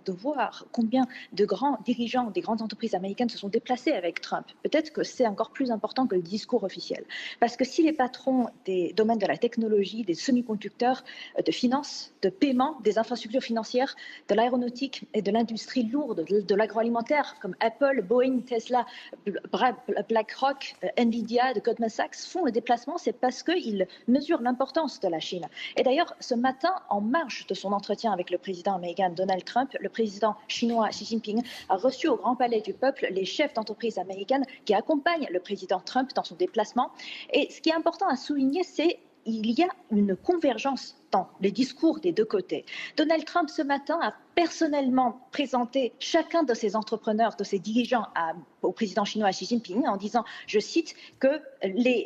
de voir combien de grands dirigeants des grandes entreprises américaines se sont déplacés avec Trump. Peut-être que c'est encore plus important que le discours officiel. Parce que si les patrons des domaines de la technologie, des semi-conducteurs, de finances, de paiement, des infrastructures financières, de l'aéronautique et de l'industrie lourde, de l'agroalimentaire, comme Apple, Boeing, Tesla, BlackRock, Nvidia, de Goldman Sachs, font le déplacement, c'est parce qu'ils mesurent l'importance de la Chine. Et d'ailleurs, ce matin, en marge de son entretien avec le président américain Donald Trump, le président chinois Xi Jinping a reçu au Grand Palais du Peuple les chefs d'entreprise américaines qui accompagnent le président Trump dans son déplacement. Et ce qui est important à souligner, c'est qu'il y a une convergence dans les discours des deux côtés. Donald Trump, ce matin, a personnellement présenté chacun de ses entrepreneurs, de ses dirigeants au président chinois Xi Jinping en disant, je cite, que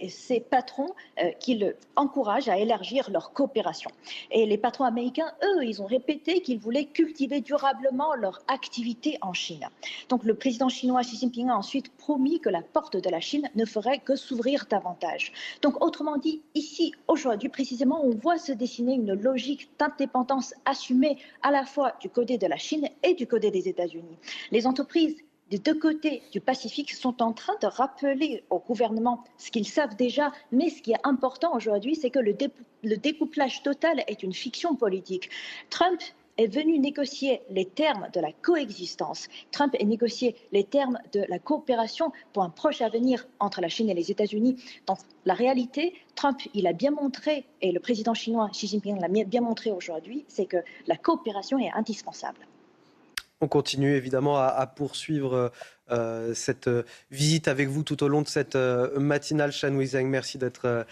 ces patrons qu'il encourage à élargir leur coopération. Et les patrons américains, eux, ils ont répété qu'ils voulaient cultiver durablement leur activité en Chine. Donc le président chinois Xi Jinping a ensuite promis que la porte de la Chine ne ferait que s'ouvrir davantage. Donc autrement dit, ici, aujourd'hui précisément, on voit se dessiner une logique d'indépendance assumée à la fois du côté de la Chine et du côté des États-Unis. Les entreprises des deux côtés du Pacifique sont en train de rappeler au gouvernement ce qu'ils savent déjà, mais ce qui est important aujourd'hui, c'est que le découplage total est une fiction politique. Trump est venu négocier les termes de la coexistence. Trump a négocié les termes de la coopération pour un proche avenir entre la Chine et les États-Unis. Dans la réalité, Trump, il a bien montré, et le président chinois Xi Jinping l'a bien montré aujourd'hui, c'est que la coopération est indispensable. On continue évidemment à poursuivre cette visite avec vous tout au long de cette matinale. Shan Hui Zheng, merci d'être